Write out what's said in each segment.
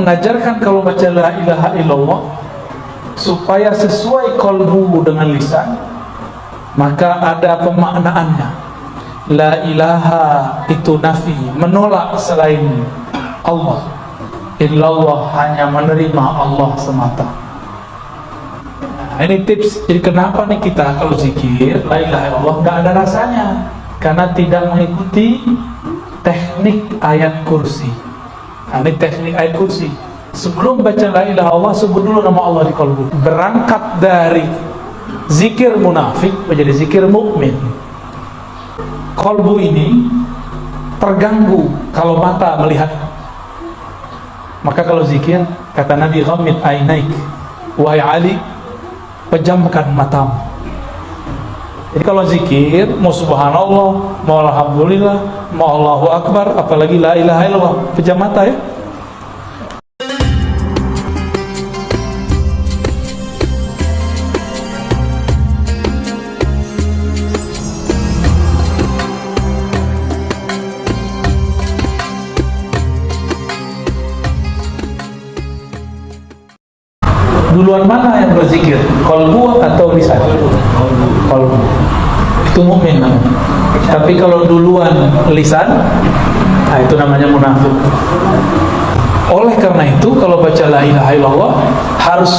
mengajarkan kalau baca la ilaha illallah supaya sesuai qalbu dengan lisan, maka ada pemaknaannya. La ilaha itu nafi, menolak selain Allah. Illallah, hanya menerima Allah semata. Nah, ini tips. Jadi kenapa nih kita kalau zikir la ilaha illallah nggak ada rasanya? Karena tidak mengikuti teknik ayat kursi. Nah, ini teknik ayat kursi. Sebelum baca la ilaha illallah, sebut dulu nama Allah di qalbu. Berangkat dari zikir munafik menjadi zikir mukmin. Qalbu ini terganggu kalau mata melihat. Maka kalau zikir, kata Nabi, ghammid ainaik, wahai Ali, pejamkan matamu. Jadi kalau zikir, mau subhanallah, mau alhamdulillah, mau Allahu akbar, apalagi la ilaha illallah, pejam mata ya. Duluan mana yang berzikir? Qalbu atau lisan? Qalbu. Itu mukmin namanya. Tapi kalau duluan lisan, nah itu namanya munafik. Oleh karena itu, kalau baca la ilaha illallah harus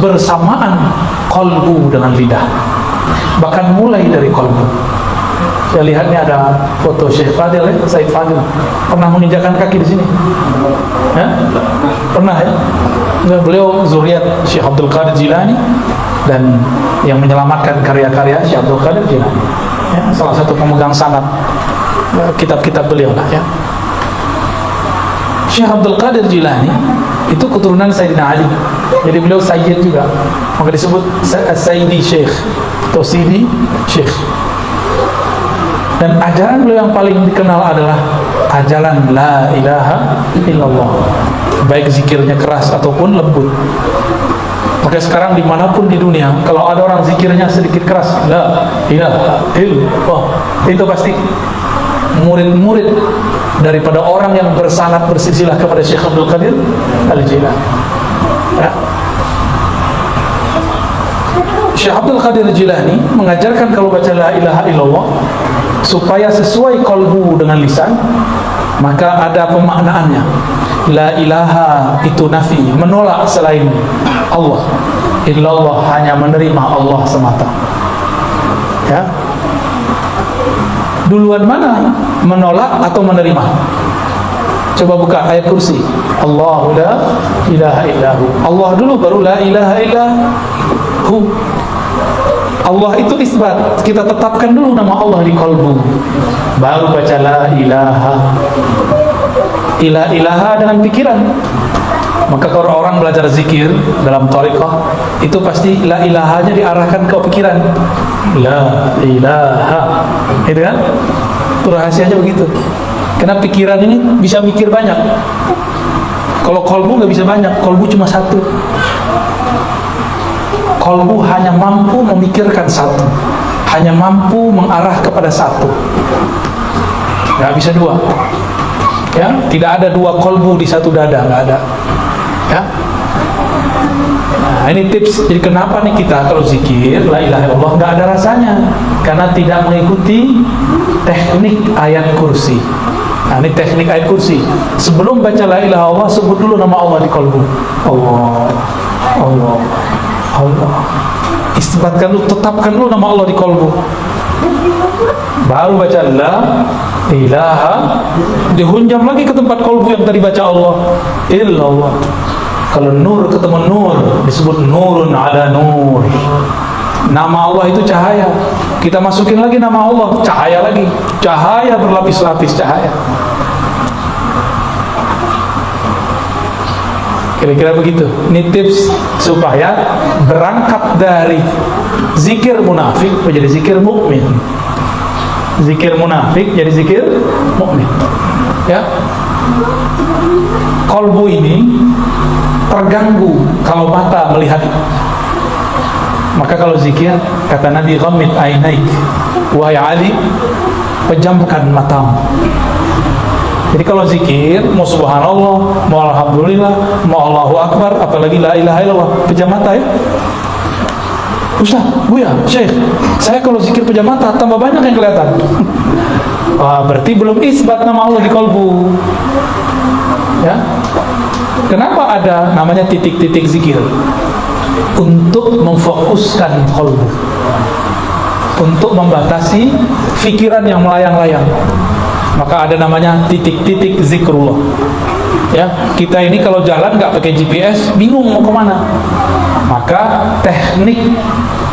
bersamaan qalbu dengan lidah. Bahkan mulai dari qalbu. Saya lihat ini ada foto Syekh Fadil ya, Said Fadil. Pernah menginjakkan kaki di sini? Ya? Pernah ya? Beliau zuriat Syekh Abdul Qadir Jilani dan yang menyelamatkan karya-karya Syekh Abdul Qadir Jilani. Ya, salah satu pemegang sanad kitab-kitab beliau lah ya. Syekh Abdul Qadir Jilani itu keturunan Sayyidina Ali. Jadi beliau Sayyid juga. Maka disebut Sayyidi Syekh atau Sidi Syekh. Dan ajaran beliau yang paling dikenal adalah ajaran la ilaha illallah, baik zikirnya keras ataupun lembut. Maka sekarang dimanapun di dunia, kalau ada orang zikirnya sedikit keras, la ilaha illallah, itu pasti murid-murid daripada orang yang bersanad bersilsilah kepada Syekh Abdul Qadir Al-Jilani ya. Syekh Abdul Qadir Jilani mengajarkan kalau baca la ilaha illallah supaya sesuai qalbu dengan lisan, maka ada pemaknaannya. La ilaha itu nafi, menolak selain Allah. Illallah, hanya menerima Allah semata. Ya. Duluan mana? Menolak atau menerima? Coba buka ayat kursi. Allahu la ilaha illahu. Allah dulu baru la ilaha illahu. Allah itu isbat, kita tetapkan dulu nama Allah di qalbu, baru baca la ilaha. Ilaha dengan pikiran. Maka kalau orang belajar zikir dalam thariqah, itu pasti la ilahanya diarahkan ke pikiran. La ilaha, itu kan? Itu rahasianya begitu. Karena pikiran ini bisa mikir banyak. Kalau qalbu nggak bisa banyak, qalbu cuma satu. Qalbu hanya mampu memikirkan satu, hanya mampu mengarah kepada satu, nggak bisa dua ya. Tidak ada dua qalbu di satu dada, nggak ada ya. Nah ini tips. Jadi kenapa nih kita kalau zikir la ilaha illallah nggak ada rasanya? Karena tidak mengikuti teknik ayat kursi. Nah ini teknik ayat kursi. Sebelum baca la ilaha illallah, sebut dulu nama Allah di qalbu. Allah, Allah, Allah. Isbatkan dulu, tetapkan dulu nama Allah di qalbu. Baru baca la ilaha, dihunjam lagi ke tempat qalbu yang tadi baca Allah. Illallah. Kalau nur ketemu nur, disebut nurun ala nur. Nama Allah itu cahaya. Kita masukin lagi nama Allah, cahaya lagi. Cahaya berlapis-lapis cahaya. Kira-kira begitu. Ini tips supaya berangkat dari zikir munafik menjadi zikir mukmin. Zikir munafik jadi zikir mukmin. Ya. Qalbu ini terganggu kalau mata melihat. Maka kalau zikir, kata Nabi, ghammid ainaik, wahai Ali, pejamkan matamu. Jadi kalau zikir, mau subhanallah, mau alhamdulillah, mau Allahu akbar, apalagi la ilaha illallah, pejam mata ya. Ustaz, Buya, Syekh, saya kalau zikir pejam mata tambah banyak yang kelihatan. Wah, berarti belum isbat nama Allah di kolbu. Ya. Kenapa ada namanya titik-titik zikir? Untuk memfokuskan kolbu, untuk membatasi pikiran yang melayang-layang. Maka ada namanya titik-titik zikrullah. Ya, kita ini kalau jalan nggak pakai GPS, bingung mau kemana. Maka teknik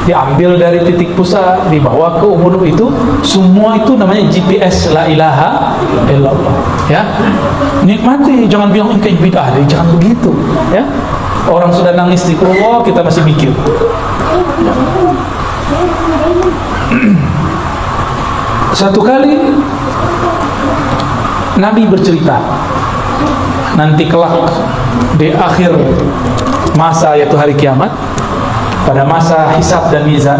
diambil dari titik pusat, dibawa ke umur itu, semua itu namanya GPS, la ilaha illallah. Ya, nikmati, jangan bilang ini kayak bid'ah, jangan begitu. Ya, orang sudah nangis zikrullah, kita masih mikir. Ya. Satu kali Nabi bercerita, nanti kelak di akhir masa, yaitu hari kiamat, pada masa hisab dan mizan,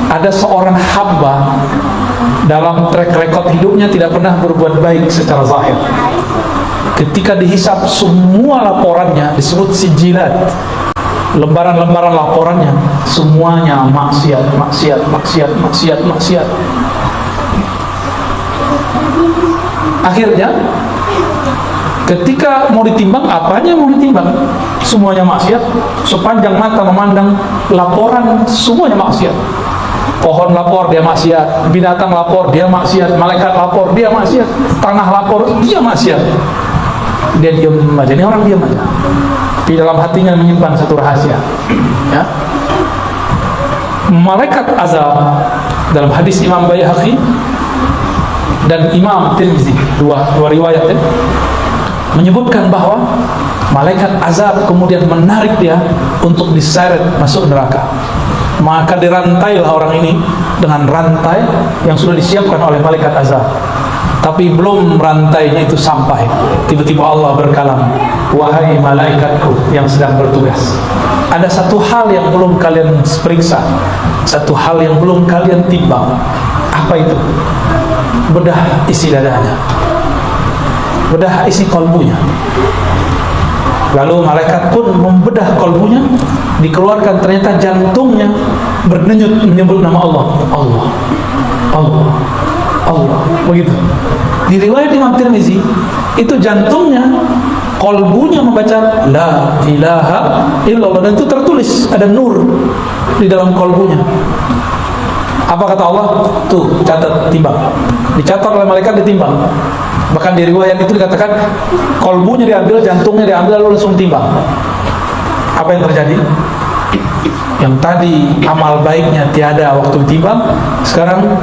ada seorang hamba dalam track record hidupnya tidak pernah berbuat baik secara zahir. Ketika dihisab, semua laporannya disebut sijilat, lembaran-lembaran laporannya semuanya maksiat. Akhirnya ketika mau ditimbang, apanya mau ditimbang? Semuanya maksiat. Sepanjang mata memandang laporan, semuanya maksiat. Pohon lapor, dia maksiat. Binatang lapor, dia maksiat. Malaikat lapor, dia maksiat. Tanah lapor, dia maksiat. Dia diam aja. Ini orang diam aja. Di dalam hatinya menyimpan satu rahasia. Ya. Malaikat azab, dalam hadis Imam Baihaqi dan Imam Tirmizi, dua riwayat ya, menyebutkan bahwa malaikat azab kemudian menarik dia untuk diseret masuk neraka. Maka dirantailah orang ini dengan rantai yang sudah disiapkan oleh malaikat azab. Tapi belum rantainya itu sampai, tiba-tiba Allah berkalam, wahai malaikatku yang sedang bertugas, ada satu hal yang belum kalian periksa, satu hal yang belum kalian timbang. Apa itu? Bedah isi dadanya, bedah isi kolbunya. Lalu malaikat pun membedah kolbunya, dikeluarkan ternyata jantungnya berdenyut menyebut nama Allah, Allah, Allah, Allah, begitu. Di riwayat Imam Tirmizi, itu jantungnya, kolbunya membaca la ilaha illallah, dan itu tertulis, ada nur di dalam kolbunya. Apa kata Allah? Tuh, catat, timbang. Dicatat oleh malaikat, ditimbang. Bahkan di riwayat itu dikatakan kolbunya diambil, jantungnya diambil, lalu langsung timbang. Apa yang terjadi? Yang tadi amal baiknya tiada waktu ditimbang, sekarang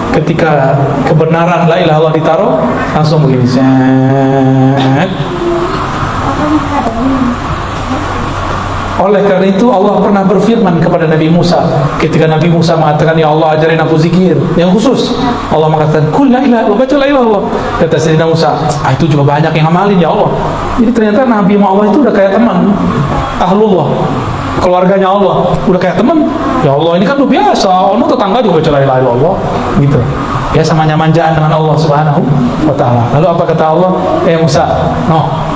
ketika kebenaran la ilaha illallah ditaruh, langsung begini. Set. Oleh karena itu Allah pernah berfirman kepada Nabi Musa, ketika Nabi Musa mengatakan, ya Allah ajarin aku zikir yang khusus, Allah mengatakan kul la ilaha illallah, baca la ilaha illallah. Kata Sayyidina Musa, itu juga banyak yang ngamalin ya Allah. Jadi ternyata Nabi Allah itu udah kayak teman ahlullah, keluarganya Allah, udah kayak teman. Ya Allah, ini kan udah biasa, ono tetangga juga baca la ilaha illallah gitu. Ya, sama manjaan dengan Allah Subhanahu wa ta'ala. Lalu apa kata Allah? Musa,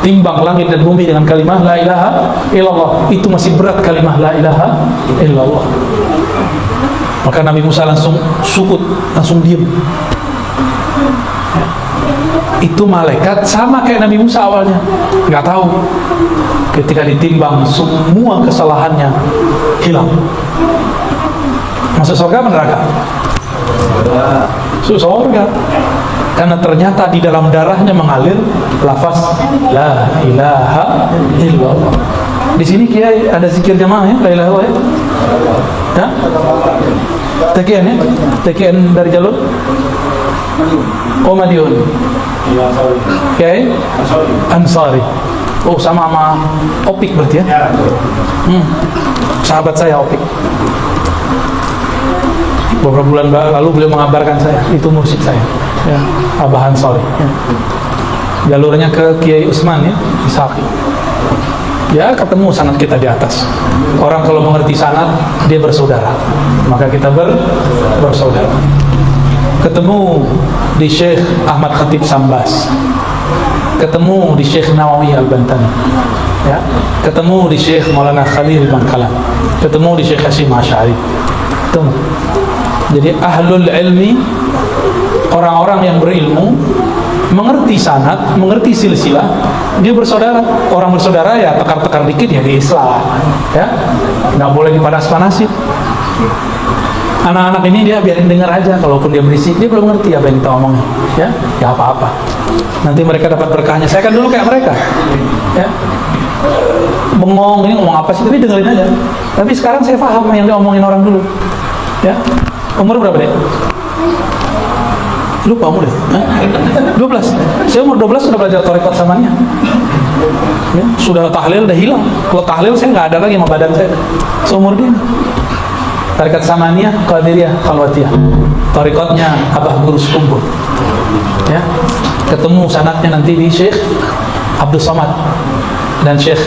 timbang langit dan bumi dengan kalimah la ilaha illallah. Itu masih berat kalimah la ilaha illallah. Maka Nabi Musa langsung sukut, langsung diam. Itu malaikat sama kayak Nabi Musa awalnya, nggak tahu. Ketika ditimbang, semua kesalahannya hilang. Masuk surga neraka? Masuk surga. Karena ternyata di dalam darahnya mengalir lafaz la ilaha illallah. Di sini Kiai ada zikir jamaah ya, la ilaha illallah ya. Ya? Tekian ya? Tekian dari jalur Madiun. Kiai Ansari. Oh, sama Opik berarti ya? Sahabat saya Opik. Beberapa bulan lalu beliau mengabarkan saya, itu mursyid saya ya, Abah Ansari ya. Jalurnya ke Kiai Usman ya, Ishaqi ya, ketemu sanad kita di atas. Orang kalau mengerti sanad, dia bersaudara, maka kita bersaudara. ketemu di Syekh Ahmad Khatib Sambas, ketemu di Syekh Nawawi Al-Bantani, ya, ketemu di Syekh Maulana Khalil Bangkalan, ketemu di Syekh Hashim Asy'ari, ketemu. Jadi ahlul ilmi, orang-orang yang berilmu, mengerti sanad, mengerti silsilah, dia bersaudara. Orang bersaudara ya tekar-tekar dikit ya di Islam, ya, nggak boleh dipanas-panasin. Anak-anak ini dia biarin dengar aja, kalaupun dia berisik, dia belum ngerti apa yang kita omongin, ya apa-apa. Nanti mereka dapat berkahnya. Saya kan dulu kayak mereka, ya, bengong, ini ngomong apa sih, tapi dengerin aja. Tapi sekarang saya paham yang diomongin orang dulu, ya. Umur berapa deh? Lupa umur deh. 12. Saya umur 12 sudah belajar tarekat samania. Ya, sudah tahlil udah hilang. Kalau tahlil saya nggak ada lagi sama badan saya. Seumur dia. Tarekat Samaniyah, Qadiriyah, Khalwatiyah. Tarekatnya Abah Guru Sekumpul. Ya. Ketemu sanadnya nanti di Syekh Abdul Somad dan Syekh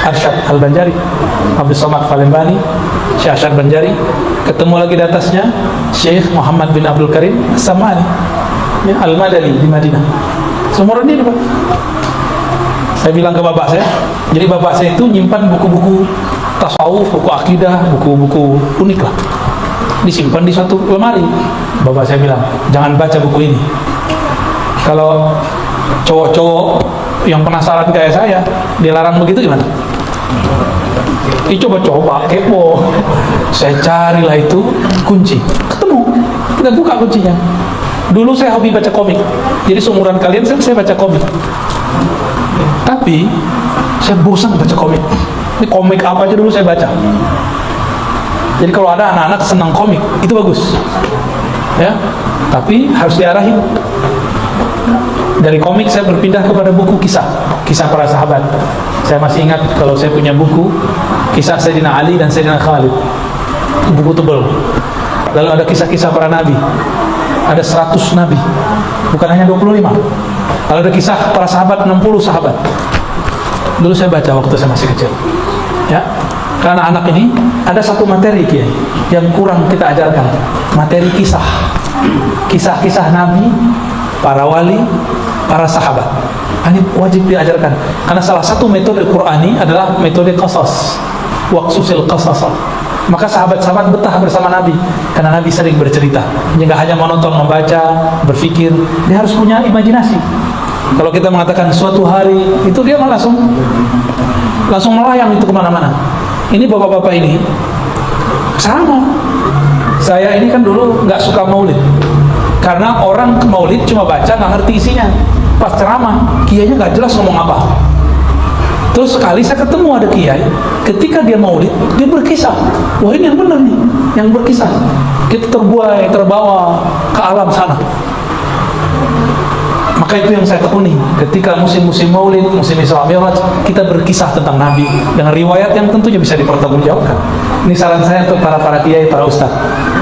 Arsyad Al-Banjari, Abdul Somad Palembani, Syekh Arsyad Banjari. Ketemu lagi di atasnya Syekh Muhammad bin Abdul Karim As-Sam'ani, ya, Al-Madani di Madinah. Seumuran dia, Pak. Saya bilang ke bapak saya, jadi bapak saya itu nyimpan buku-buku tasawuf, buku akidah, buku-buku unik lah, disimpan di suatu lemari. Bapak saya bilang, jangan baca buku ini. Kalau cowok-cowok yang penasaran kayak saya dilarang begitu gimana? Coba-coba kepo. Saya carilah itu kunci, ketemu, kita buka kuncinya. Dulu saya hobi baca komik, jadi seumuran kalian saya baca komik. Tapi saya bosan baca komik. Ini komik apa aja dulu saya baca. Jadi kalau ada anak-anak senang komik, itu bagus, ya. Tapi harus diarahin. Dari komik saya berpindah kepada buku kisah para sahabat. Saya masih ingat kalau saya punya buku kisah Sayyidina Ali dan Sayyidina Khalid, buku tebal. Lalu ada kisah-kisah para nabi, ada 100 nabi, bukan hanya 25. Lalu ada kisah para sahabat, 60 sahabat. Dulu saya baca waktu saya masih kecil, ya. Karena anak ini ada satu materi Kiai yang kurang kita ajarkan, materi kisah-kisah nabi, para wali, para sahabat. Ini wajib diajarkan karena salah satu metode Qur'ani adalah metode qasas, waqsusil qasas. Maka sahabat-sahabat betah bersama Nabi karena Nabi sering bercerita. Dia nggak hanya menonton, membaca, berpikir, dia harus punya imajinasi. Kalau kita mengatakan suatu hari, itu dia malah langsung melayang itu kemana-mana. Ini bapak-bapak ini sama. Saya ini kan dulu nggak suka maulid karena orang ke maulid cuma baca, nggak ngerti isinya. Pas ceramah, kiainya nggak jelas ngomong apa. Terus sekali saya ketemu ada kiai, ketika dia maulid, dia berkisah. Wah, ini yang benar nih, yang berkisah. Kita terbawa ke alam sana. Maka itu yang saya tekuni. Ketika musim-musim maulid, musim Isra Mi'raj, kita berkisah tentang Nabi dengan riwayat yang tentunya bisa dipertanggungjawabkan. Ini saran saya untuk para kiai, para ustaz.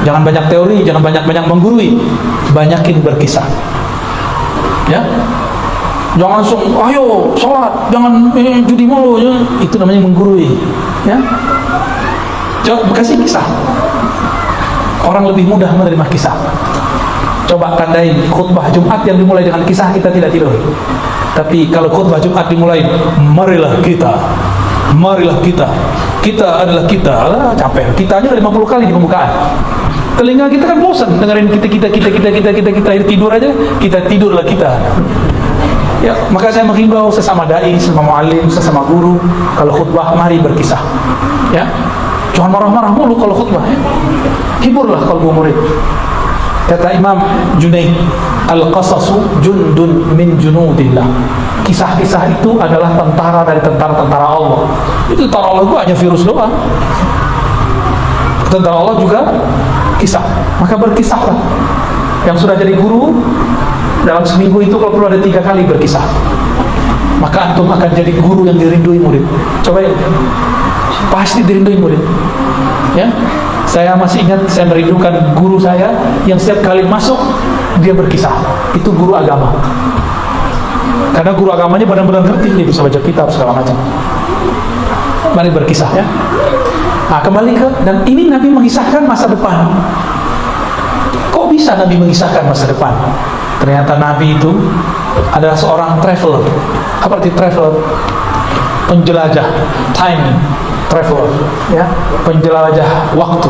Jangan banyak teori, jangan banyak menggurui, banyakin berkisah. Ya. Jangan langsung, ayo sholat, jangan judi mulu, ya. Itu namanya menggurui, ya. Coba kasih kisah. Orang lebih mudah menerima kisah. Coba tandain khutbah Jumat yang dimulai dengan kisah, kita tidak tidur. Tapi kalau khutbah Jumat dimulai, marilah kita adalah kita, capek. Kita aja udah 50 kali di pembukaan. Telinga kita kan bosan dengerin kita tidur aja, kita tidurlah kita. Ya, maka saya menghimbau sesama dai, sesama muallim, sesama guru, kalau khutbah mari berkisah. Ya. Jangan marah-marah mulu kalau khutbah, ya. Hiburlah kalbu murid. Kata Imam Junaid, al-qasasu jundun min junudillah. Kisah-kisah itu adalah tentara dari tentara-tentara Allah. Itu tentara Allah itu hanya virus doang. Tentara Allah juga kisah. Maka berkisahlah. Yang sudah jadi guru dalam seminggu itu kalau perlu ada 3 kali berkisah, maka antum akan jadi guru yang dirindui murid. Coba ya, pasti dirindui murid. Ya, saya masih ingat saya merindukan guru saya yang setiap kali masuk dia berkisah. Itu guru agama. Karena guru agamanya benar-benar ngerti, dia bisa baca kitab segala macam. Mari berkisah, ya. Nah, kembali ke, dan ini Nabi mengisahkan masa depan. Kok bisa Nabi mengisahkan masa depan? Ternyata Nabi itu adalah seorang traveler. Apa arti traveler? Penjelajah, time traveler, ya, penjelajah waktu.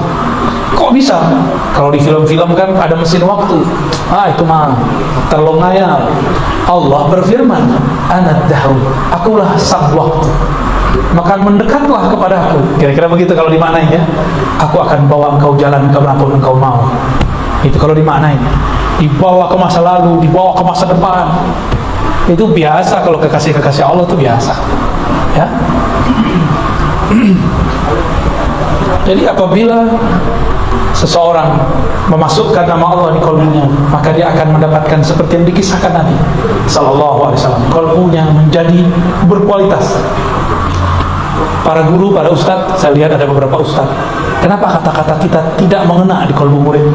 Kok bisa? Kalau di film-film kan ada mesin waktu. Itu mah terlalu ngayal. Allah berfirman, "Ana dahru," akulah sang waktu. Maka mendekatlah kepadaku. Kira-kira begitu kalau dimaknain, ya. Aku akan bawa engkau jalan kemanapun engkau mau. Itu kalau dimaknain. Dibawa ke masa lalu, dibawa ke masa depan. Itu biasa kalau kekasih-kekasih Allah itu biasa, ya. Jadi apabila seseorang memasukkan nama Allah di kalbunya, maka dia akan mendapatkan seperti yang dikisahkan Nabi Sallallahu Alaihi Wasallam. Kalbunya menjadi berkualitas. Para guru, para ustadz, saya lihat ada beberapa ustadz. Kenapa kata-kata kita tidak mengena di kalbu murid?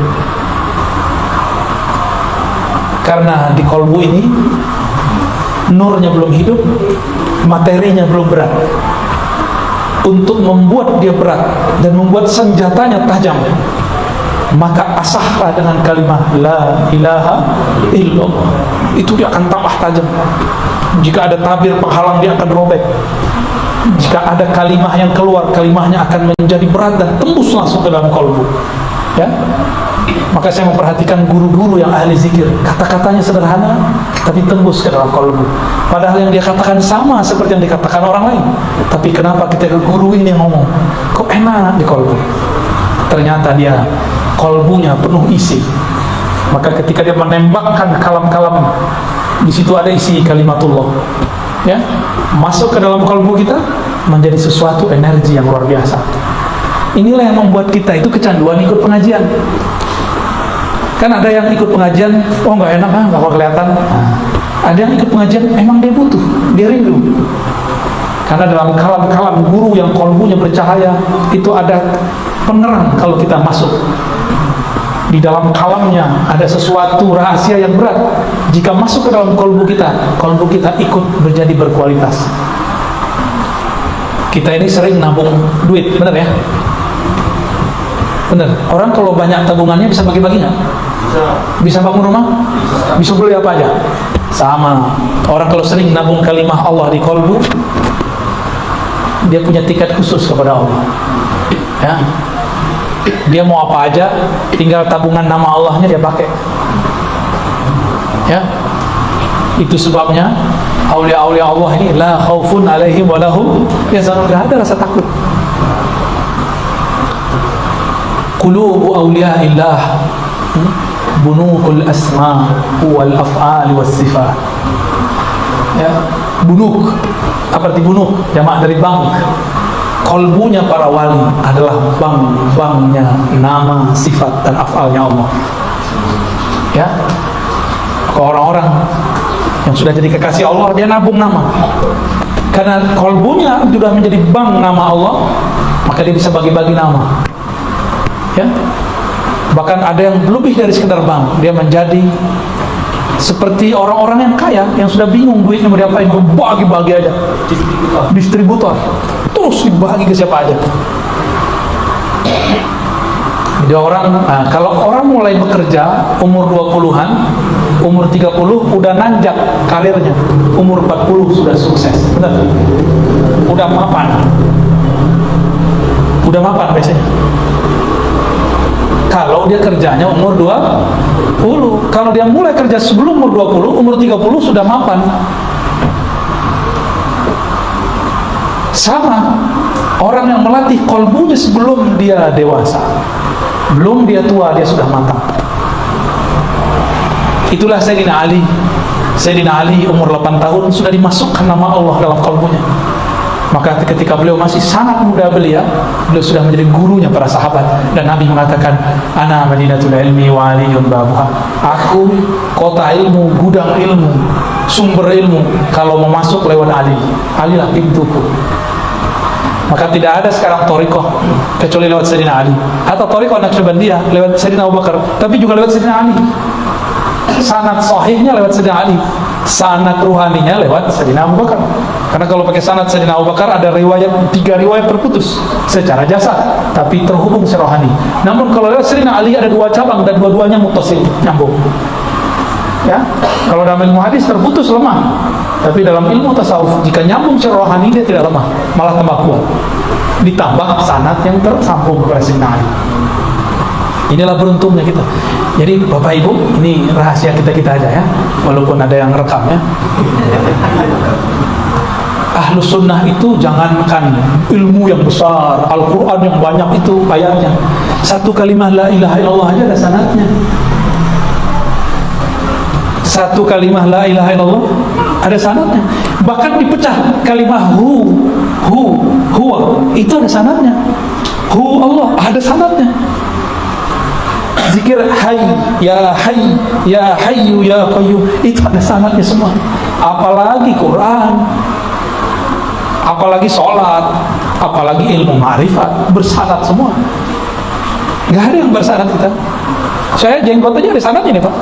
Karena di kalbu ini nurnya belum hidup, materinya belum berat. Untuk membuat dia berat dan membuat senjatanya tajam, maka asahlah dengan kalimat la ilaha illallah. Itu dia akan tambah tajam. Jika ada tabir penghalang, dia akan robek. Jika ada kalimah yang keluar, kalimahnya akan menjadi berat dan tembus langsung ke dalam kalbu, ya. Maka saya memperhatikan guru-guru yang ahli zikir, kata-katanya sederhana tapi tembus ke dalam kalbu. Padahal yang dia katakan sama seperti yang dikatakan orang lain. Tapi kenapa ketika guru ini ngomong, kok enak di kalbu? Ternyata dia kalbunya penuh isi. Maka ketika dia menembakkan kalam-kalam, di situ ada isi kalimatullah, ya, masuk ke dalam kalbu kita, menjadi sesuatu energi yang luar biasa. Inilah yang membuat kita itu kecanduan ikut pengajian. Kan ada yang ikut pengajian, oh nggak enak, nggak mau kelihatan. Ada yang ikut pengajian, emang dia butuh, dia rindu. Karena dalam kalam-kalam guru yang kalbunya bercahaya, itu ada penerang kalau kita masuk. Di dalam kalamnya ada sesuatu rahasia yang berat. Jika masuk ke dalam kalbu kita ikut menjadi berkualitas. Kita ini sering nabung duit, benar ya? Benar. Orang kalau banyak tabungannya bisa bagi-baginya. Bisa bangun rumah? Bisa beli apa aja? Sama. Orang kalau sering nabung kalimah Allah di kalbu, dia punya tiket khusus kepada Allah, ya. Dia mau apa aja, tinggal tabungan nama Allahnya dia pakai, ya. Itu sebabnya aulia-aulia Allah ini la khaufun alaihim wa lahum yahzanun, enggak ada rasa takut. Qulubu auliyaillah bunukul asma wal af'al was sifat, ya. Bunuk, apa arti bunuk? Jamak dari bank. Kalbunya para wali adalah banknya nama, sifat dan af'alnya Allah, ya. Orang-orang yang sudah jadi kekasih Allah, dia nabung nama. Karena kalbunya sudah menjadi bank nama Allah, maka dia bisa bagi-bagi nama, ya. Bahkan ada yang lebih dari sekedar bank, dia menjadi seperti orang-orang yang kaya yang sudah bingung duitnya mau diapain, bagi-bagi aja, distributor, terus dibagi ke siapa aja. Jadi kalau orang mulai bekerja umur 20-an, umur 30 udah nanjak karirnya, umur 40 sudah sukses, benar? Udah mapan biasanya. Kalau dia kerjanya umur 20, kalau dia mulai kerja sebelum umur 20, umur 30 sudah mapan. Sama, orang yang melatih kalbunya sebelum dia dewasa, belum dia tua, dia sudah matang. Itulah Sayyidina Ali. Sayyidina Ali umur 8 tahun sudah dimasukkan nama Allah dalam kalbunya. Maka ketika beliau masih sangat muda, beliau sudah menjadi gurunya para sahabat. Dan Nabi mengatakan, ana madinatul ilmi wa aliyun babuha. Aku kota ilmu, gudang ilmu, sumber ilmu. Kalau mau masuk lewat Ali, Alilah pintuku. Maka tidak ada sekarang thariqah kecuali lewat Sayyidina Ali, atau thariqah Naqsyabandiyah lewat Sayyidina Abu Bakar, tapi juga lewat Sayyidina Ali. Sanad sahihnya lewat Sayyidina Ali, sanad ruhaninya lewat Sayyidina Abu Bakar. Karena kalau pakai sanad Sayyidina Abu Bakar ada tiga riwayat terputus secara jasad, tapi terhubung secara rohani. Namun kalau lewat Sayyidina Ali ada 2 cabang dan dua-duanya muttasil, nyambung. Ya, kalau dalam ilmu hadis terputus lemah, tapi dalam ilmu tasawuf jika nyambung secara rohani dia tidak lemah, malah tambah kuat. Ditambah sanad yang tersambung kepada Sayyidina Ali. Inilah beruntungnya kita. Jadi Bapak Ibu, ini rahasia kita aja ya, walaupun ada yang rekam ya. Ahlus sunnah itu jangankan ilmu yang besar, Al-Quran yang banyak itu ayatnya, satu kalimat la ilaha illallah aja ada sanadnya. Satu kalimat la ilaha illallah ada sanadnya. Bahkan dipecah kalimat huwa itu ada sanadnya. Hu Allah ada sanadnya. Zikir hayy ya hayyu ya qayyum itu ada sanadnya semua. Apalagi Quran, apalagi sholat, apalagi ilmu ma'rifat, bersanad semua. Gak ada yang bersanad kita. Saya jenggot aja ada sanadnya nih Pak.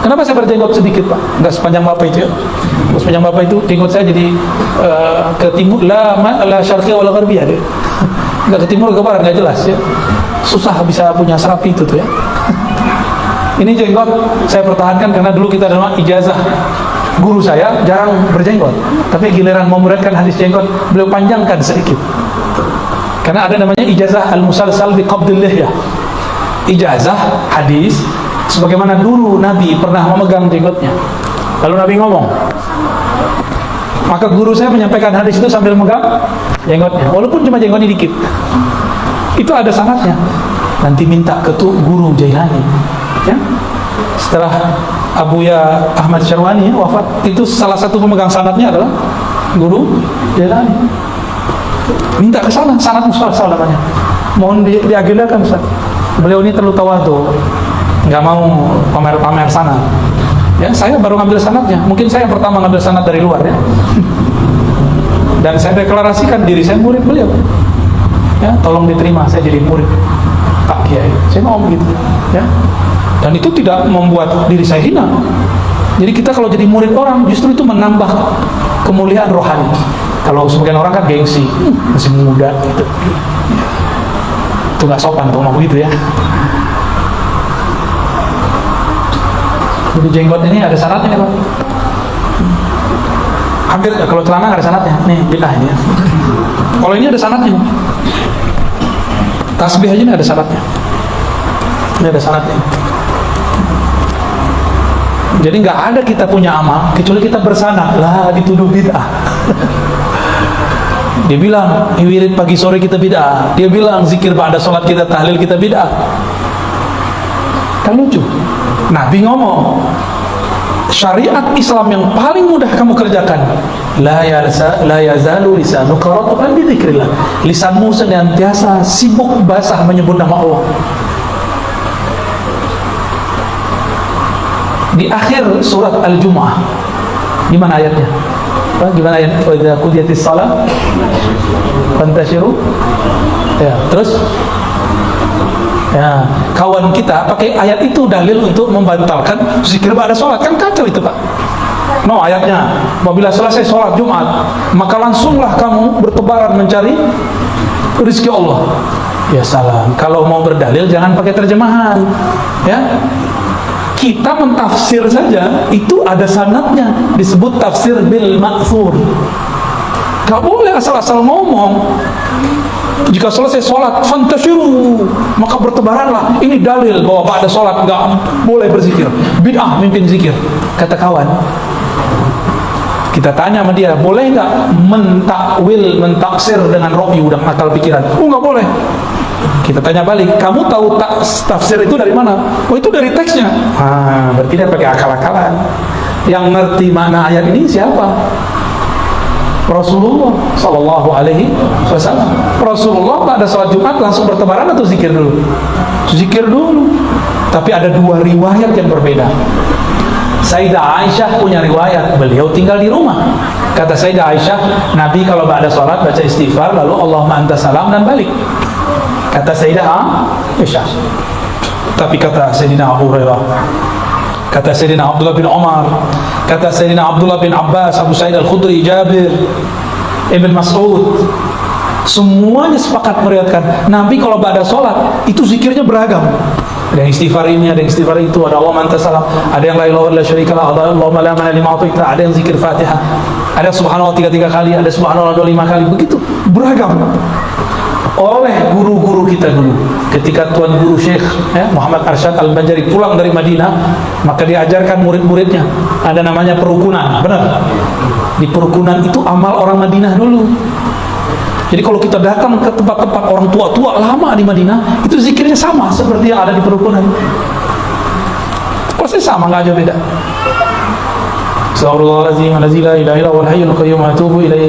Kenapa saya berjenggot sedikit Pak? Enggak sepanjang Bapak itu ya. Sepanjang Bapak itu jenggot saya jadi ke timur la syarqiyah wala gharbiyah deh. Enggak ke timur ke barat, enggak jelas ya. Susah bisa punya serapi itu tuh ya. Ini jenggot saya pertahankan karena dulu kita dalam ijazah guru saya jarang berjenggot, tapi giliran memuridkan hadis jenggot beliau panjangkan sedikit. Karena ada namanya ijazah al-musalsal bi qabdil lihyah. Ijazah hadis sebagaimana dulu Nabi pernah memegang jenggotnya. Lalu Nabi ngomong, maka guru saya menyampaikan hadis itu sambil memegang jenggotnya, walaupun cuma jenggotnya dikit. Itu ada sanadnya. Nanti minta ke guru Jailani ya. Setelah Abuya Ahmad Syarwani wafat, itu salah satu pemegang sanadnya adalah guru Jailani. Minta ke sana, sanad musalsal namanya. Mohon diagendakan Ustaz. Beliau ini terlalu tawadhu, nggak mau pamer-pamer sanad. Ya, saya baru ngambil sanadnya. Mungkin saya yang pertama ngambil sanad dari luar ya. Dan saya deklarasikan diri saya murid beliau. Ya, tolong diterima saya jadi murid Pak Kiai. Saya mau begitu ya. Dan itu tidak membuat diri saya hina. Jadi kita kalau jadi murid orang justru itu menambah kemuliaan rohani. Kalau sebagian orang kan gengsi, masih muda gitu. Itu nggak sopan tuh ngomong begitu ya. Jadi jenggot ini ada syaratnya Pak. Hampir kalau celana nggak ada syaratnya. Nih bilah ini ya. Kalau ini ada syaratnya. Tasbih aja ini ada syaratnya. Ini ada syaratnya. Jadi nggak ada kita punya amal kecuali kita bersanad lah dituduh bid'ah. Dia bilang wirid pagi sore kita bid'ah. Dia bilang zikir ba'da sholat kita tahlil kita bid'ah. Kan lucu. Nabi ngomong syariat Islam yang paling mudah kamu kerjakan la yazalu lisanuka ratban bi dzikrillah. Lisanmu senantiasa sibuk basah menyebut nama Allah. Di akhir surat Al-Jumu'ah, di mana ayatnya? Gimana ayat? Wa idza qudiyatis shalah fantashiru. Ya, terus ya, kawan kita pakai ayat itu dalil untuk membatalkan zikir pada sholat. Kan kacau itu Pak. No, ayatnya apabila selesai sholat Jumat maka langsunglah kamu bertebaran mencari rezeki Allah. Ya salam, kalau mau berdalil jangan pakai terjemahan ya. Kita mentafsir saja itu ada sanadnya, disebut tafsir bil ma'thur. Gak boleh asal-asal ngomong. Jika selesai sholat fantashiru maka bertebaranlah, ini dalil bahwa pada sholat gak boleh berzikir, bid'ah mimpin zikir. Kata kawan, kita tanya sama dia, boleh gak mentakwil, mentaksir dengan ro'yu dan akal pikiran? Oh gak boleh. Kita tanya balik, kamu tahu tafsir itu dari mana? Oh itu dari teksnya. Berarti dia pakai akal-akalan. Yang ngerti makna ayat ini siapa? Rasulullah Sallallahu Alaihi Wasallam. Rasulullah pada sholat Jumat langsung bertebaran atau zikir dulu? Zikir dulu. Tapi ada dua riwayat yang berbeda. Sayyidah Aisyah punya riwayat, beliau tinggal di rumah. Kata Sayyidah Aisyah, Nabi kalau ada sholat baca istighfar lalu Allahumma anta salam dan balik. Kata Sayyidah Aisyah. Tapi kata Sayyidina Abu Hurairah, kata Sayyidina Abdullah bin Umar, kata Sayyidina Abdullah bin Abbas, Abu Sa'id Al-Khudri, Jabir, Ibn Mas'ud, semuanya sepakat meriwayatkan Nabi kalau ba'da sholat itu zikirnya beragam. Ada yang istighfar ini, ada yang istighfar itu, ada Allah man tasalam, ada yang la ilaha illa syarikalah, ada Allahumma la mana lima a'taita, ada yang zikir Fatihah, ada subhanallah 3 kali, ada subhanallah 25 kali, begitu beragam oleh guru-guru kita dulu. Ketika Tuan Guru Syekh Muhammad Arsyad Al-Banjari pulang dari Madinah, maka diajarkan murid-muridnya ada namanya perukunan. Benar? Di perukunan itu amal orang Madinah dulu. Jadi kalau kita datang ke tempat-tempat orang tua-tua lama di Madinah, itu zikirnya sama seperti yang ada di perukunan. Pasti sama, nggak aja beda. Astagfirullahaladzim, la ilaha illa huwal hayyul qayyum wa atubu ilaih.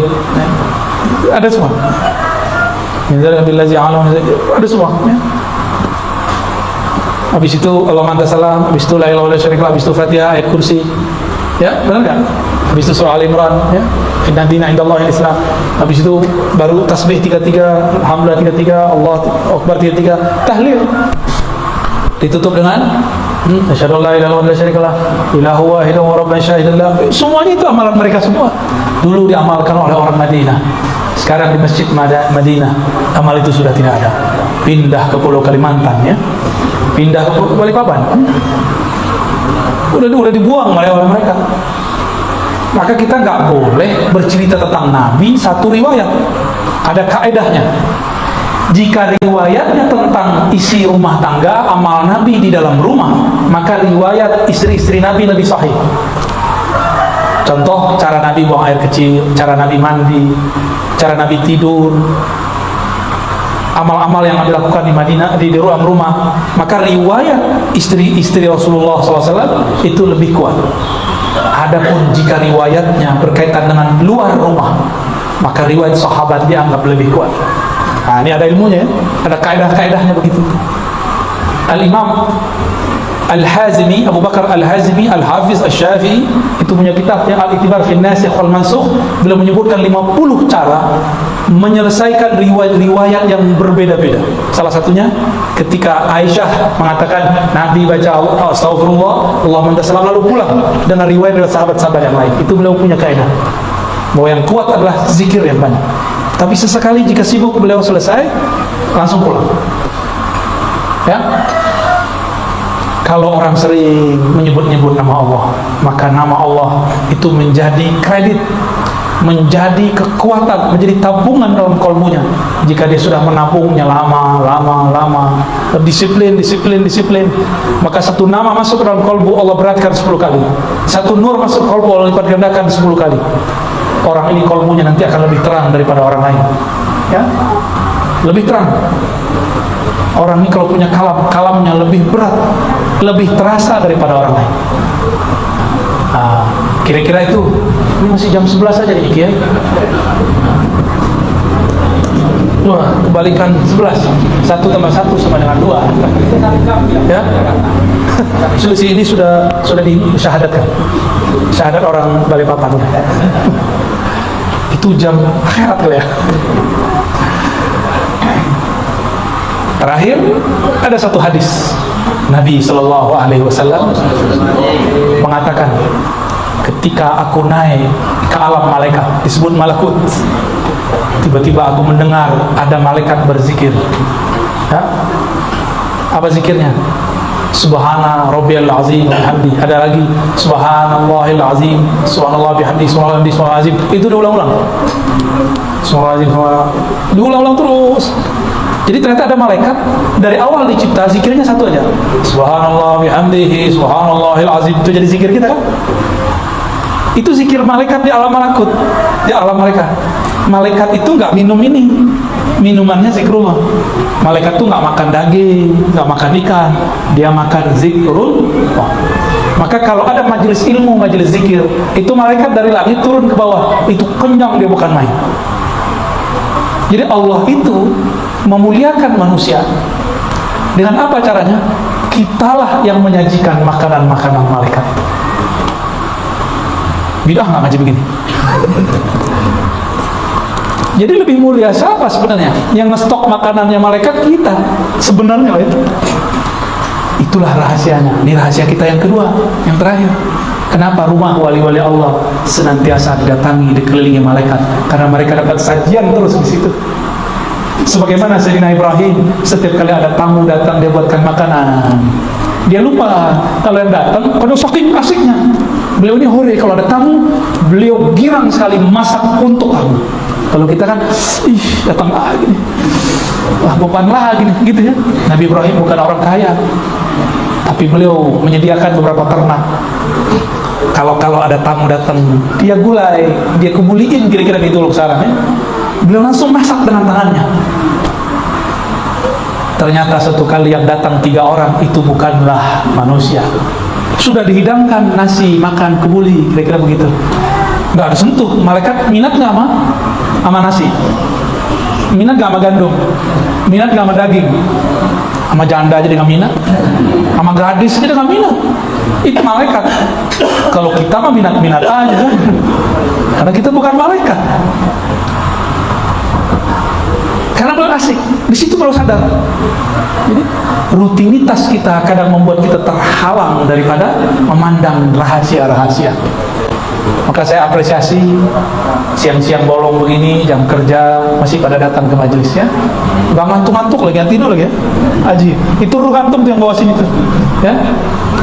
Ada semua. Ada semua ya. Habis itu Allah manta salam, habis itu la ilaha illa syarikalah, habis itu Fatihah, ayat kursi. Ya, benar enggak? Habis itu surah Al-Imran ya. Inna dina indallahil Islam. Habis itu baru tasbih 33, alhamdulillah 33, Allah akbar 33, tahlil. Ditutup dengan asyhadu an la ilaha illallah syarikalah, ilahu wahidun wa rabbana syahidallah. Semuanya itu amalan mereka semua. Dulu diamalkan oleh orang Madinah. Sekarang di Masjid Madinah amal itu sudah tidak ada. Pindah ke Pulau Kalimantan ya. Pindah ke Pulau Balikpapan. Udah dibuang oleh mereka. Maka kita nggak boleh bercerita tentang Nabi satu riwayat. Ada kaedahnya. Jika riwayatnya tentang isi rumah tangga, amal Nabi di dalam rumah, maka riwayat istri-istri Nabi lebih sahih. Contoh, cara Nabi buang air kecil, cara Nabi mandi, cara Nabi tidur, amal-amal yang Nabi lakukan di Madinah, di ruang rumah, maka riwayat istri-istri Rasulullah SAW itu lebih kuat. Adapun jika riwayatnya berkaitan dengan luar rumah, maka riwayat sahabat dianggap lebih kuat. Nah, ini ada ilmunya ya, ada kaidah-kaidahnya begitu. Al-Imam Al-Hazimi, Abu Bakar Al-Hazimi, Al-Hafiz Al-Syafi'i, itu punya kitab yang Al-Iktibar fi Nasikh wal Mansukh. Beliau menyebutkan 50 cara menyelesaikan riwayat-riwayat yang berbeda-beda. Salah satunya ketika Aisyah mengatakan Nabi baca astagfirullah, Allah mantasalam, lalu pulang dengan riwayat dari sahabat-sahabat yang lain. Itu beliau punya kaidah bahwa yang kuat adalah zikir yang banyak. Tapi sesekali jika sibuk beliau selesai langsung pulang. Ya. Kalau orang sering menyebut-nyebut nama Allah, maka nama Allah itu menjadi kredit, menjadi kekuatan, menjadi tabungan dalam kolbunya. Jika dia sudah menabungnya lama, disiplin, maka satu nama masuk ke dalam kolbu, Allah beratkan 10 kali. Satu nur masuk kolbu, Allah lipat gandakan 10 kali. Orang ini kolbunya nanti akan lebih terang daripada orang lain. Ya, lebih terang. Orang ini kalau punya kalamnya lebih berat, lebih terasa daripada orang lain. Kira-kira itu. Ini masih jam 11 saja nih ya. Wah, kebalikan 11. 1 tambah 1 sama dengan 2. Ya. Selisih ini sudah disyahadatkan. Syahadat orang Balikpapan. Itu jam akhirat ya. Terakhir ada satu hadis Nabi SAW mengatakan, ketika aku naik ke alam malaikat, disebut malakut, tiba-tiba aku mendengar ada malaikat berzikir. Ya? Apa zikirnya? Subhana rabbiyal azim wa bihamdi. Ada lagi subhanallahil azim, subhanallah bihamdi, subhanallah azim. Itu diulang-ulang. Subhanallah, diulang-ulang terus. Jadi ternyata ada malaikat dari awal dicipta zikirnya satu aja. Subhanallah bihamdihi, subhanallahil azim. Itu jadi zikir kita kan? Itu zikir malaikat di alam malakut, di alam malaikat. Malaikat itu nggak minum ini, minumannya zikrullah. Malaikat itu nggak makan daging, nggak makan ikan, dia makan zikrullah. Maka kalau ada majelis ilmu, majelis zikir, itu malaikat dari langit turun ke bawah, itu kenyang, dia bukan main. Jadi Allah itu memuliakan manusia. Dengan apa caranya? Kitalah yang menyajikan makanan-makanan malaikat. Bidah nggak ngaji begini? Jadi lebih mulia siapa sebenarnya? Yang ngestok makanannya malaikat kita sebenarnya itu. Itulah rahasianya. Ini rahasia kita yang kedua, yang terakhir. Kenapa rumah wali-wali Allah senantiasa didatangi, dikelilingi malaikat? Karena mereka dapat sajian terus di situ. Sebagaimana Sayyidina Ibrahim, setiap kali ada tamu datang dia buatkan makanan. Dia lupa kalau yang datang, karena saking asiknya. Beliau ini hore, kalau ada tamu, beliau girang sekali masak untuk tamu. Kalau kita kan, datang lagi nih, wah beban lagi nih, gitu ya. Nabi Ibrahim bukan orang kaya, tapi beliau menyediakan beberapa ternak. Kalau ada tamu datang, dia gulai, dia kemuliin, kira-kira gitu loh sekarang ya. Beliau langsung masak dengan tangannya. Ternyata satu kali yang datang 3 orang itu bukanlah manusia. Sudah dihidangkan nasi, makan, kebuli, kira-kira begitu. Nggak ada sentuh. Malaikat minat nggak sama nasi? Minat nggak sama gandum? Minat nggak sama daging? Sama janda aja dia nggak minat, sama gadis aja dia nggak minat. Itu malaikat. Kalau kita mah minat-minat aja kan, karena kita bukan malaikat. Karena belum asik, di situ baru sadar. Jadi rutinitas kita kadang membuat kita terhalang daripada memandang rahasia-rahasia. Maka saya apresiasi siang-siang bolong begini, jam kerja masih pada datang ke majelisnya. Gak ngantuk-ngantuk lagi, tidur lagi ya. Aji, itu ruh antum tuh yang bawa sini tuh. Ya,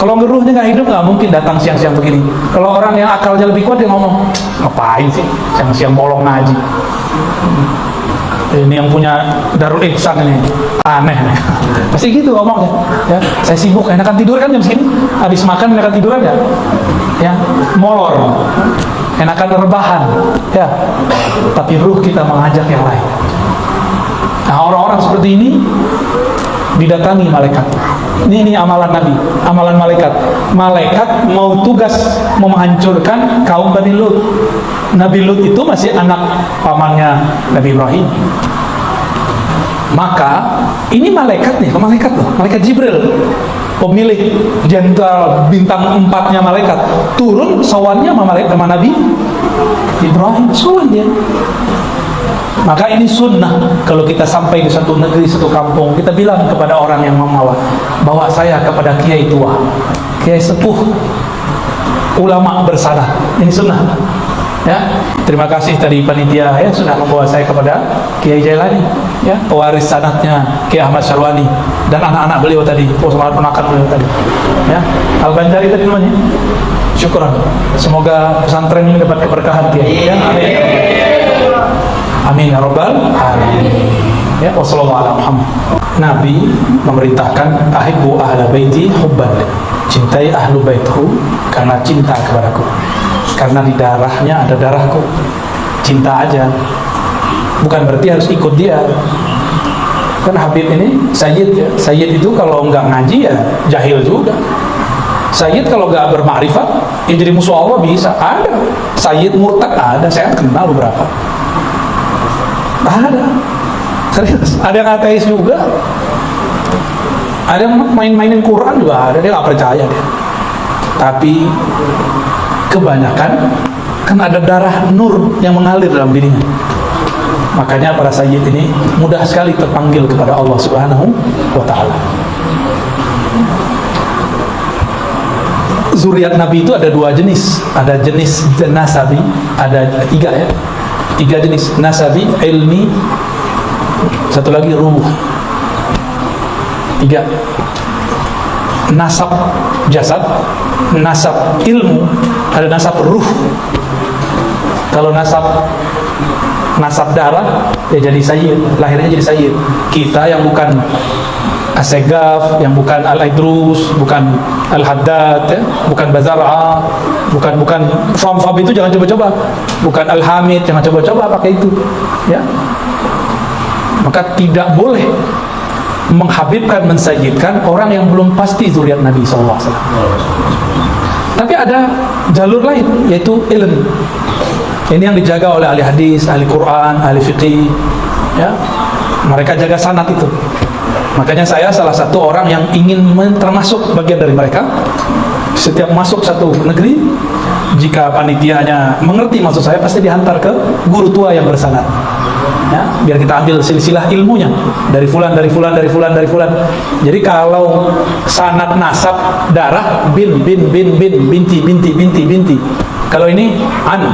kalau ngeruhnya nggak hidup nggak mungkin datang siang-siang begini. Kalau orang yang akalnya lebih kuat dia ngomong, ngapain sih siang-siang bolong ngaji? Ini yang punya Darul Ihsan ini aneh nih. Pasti gitu ngomongnya. Ya, saya sibuk, enakan tidur kan jam segini. Habis makan enakan tiduran ya. Ya, molor. Enakan rebahan. Ya. Tapi ruh kita mengajak yang lain. Nah, orang-orang seperti ini didatangi malaikat. Ini amalan Nabi, amalan malaikat. Malaikat mau tugas mau menghancurkan kaum Bani Lut. Nabi Lut itu masih anak pamannya Nabi Ibrahim. Maka ini malaikat nih, malaikat loh, malaikat Jibril, pemilik jenderal bintang 4-nya malaikat, turun sowannya sama Nabi Ibrahim, sowan dia. Maka ini sunnah, kalau kita sampai di satu negeri, satu kampung, kita bilang kepada orang yang membawa, bawa saya kepada kiai tua, kiai sepuh, ulama bersanad. Ini sunnah. Ya, terima kasih tadi panitia ya sudah membawa saya kepada Kiai Jailani, ya, pewaris sanadnya Kiai Ahmad Syarwani dan anak-anak beliau tadi, ponakan beliau tadi. Ya, Al-Banjari tadi namanya. Syukran. Semoga pesantren ini dapat keberkahan Kiai. Ya, amin. Amin ya rabbal alamin. Ya, wassalamualaikum. Nabi memerintahkan ahibbu ahla baiti hubban. Cintai ahlu baitku karena cinta kepadaku. Karena di darahnya ada darahku. Cinta aja, bukan berarti harus ikut dia. Kan Habib ini Sayyid ya. Sayyid itu kalau nggak ngaji ya jahil juga. Sayyid kalau nggak bermakrifat ya jadi musuh Allah bisa. Ada Sayyid murtad, ada, saya kenal beberapa. Ada, serius. Ada yang ateis juga. Ada yang main-mainin Quran juga ada, dia nggak percaya dia. Tapi kebanyakan kan ada darah nur yang mengalir dalam dirinya. Makanya para sayyid ini mudah sekali terpanggil kepada Allah Subhanahu wa ta'ala. Zuriat Nabi itu ada 2 jenis. Ada jenis nasabi, ada 3 ya. 3 jenis, nasabi, ilmi, satu lagi ruh. 3. Nasab jasad, nasab ilmu, ada nasab ruh. Kalau nasab darah ya jadi sayyid, lahirnya jadi sayyid. Kita yang bukan Asegaf, yang bukan Al-Idrus, bukan Al-Haddad ya, bukan Bazar'a, bukan Fam itu jangan coba-coba, bukan Al-Hamid, jangan coba-coba pakai itu ya. Maka tidak boleh menghabibkan, mensayyidkan orang yang belum pasti zuriat Nabi SAW. Tapi ada jalur lain, yaitu ilmu. Ini yang dijaga oleh ahli hadis, ahli Quran, ahli fiqih, ya. Mereka jaga sanad itu. Makanya saya salah satu orang yang ingin termasuk bagian dari mereka. Setiap masuk satu negeri, jika panitianya mengerti maksud saya, pasti dihantar ke guru tua yang bersanad. ya, biar kita ambil silsilah ilmunya dari fulan, dari fulan, dari fulan, dari fulan. Jadi kalau sanad nasab darah bin binti binti binti binti. Kalau ini an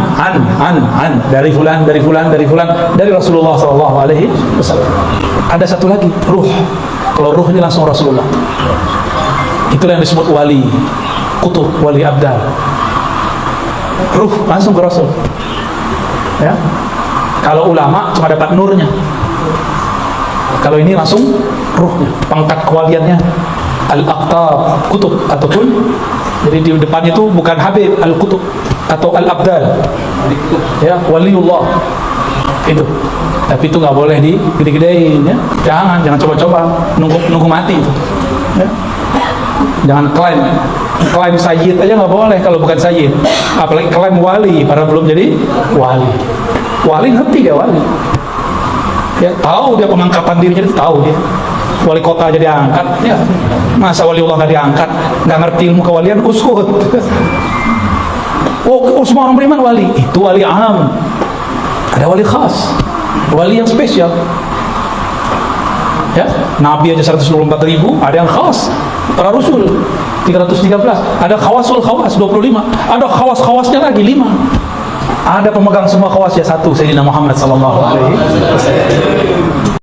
dari fulan, dari fulan, dari fulan, dari Rasulullah SAW. Ada satu lagi ruh. Kalau ruh ini langsung Rasulullah. Itulah yang disebut wali kutub, wali abdal. Ruh langsung ke Rasul. Ya. Kalau ulama cuma dapat nurnya. Kalau ini langsung ruhnya, pangkat kewaliannya. Al-aqtab kutub ataupun jadi di depannya itu bukan Habib al-kutub atau al-abdal. Ya, waliullah. Itu. Tapi itu nggak boleh di gede-gedein ya. Jangan coba-coba nunggu mati itu. Ya. Jangan klaim sayyid aja nggak boleh kalau bukan sayyid. Apalagi klaim wali para belum jadi wali. Wali ngerti dia wali. Ya tahu dia pengangkatan dirinya, tahu dia. Wali kota jadi angkat, ya. Masa waliullah nggak diangkat? Nggak ngerti ilmu kewalian, usut. Oh, semua orang beriman wali. Itu wali am. Ada wali khas, wali yang spesial. Ya, Nabi aja 124.000, ada yang khas. Para Rasul 313, ada khawasul khawas 25, ada khawas-khawasnya lagi 5. Ada pemegang semua khawas ya satu, Sayyidina Muhammad sallallahu alaihi wasallam.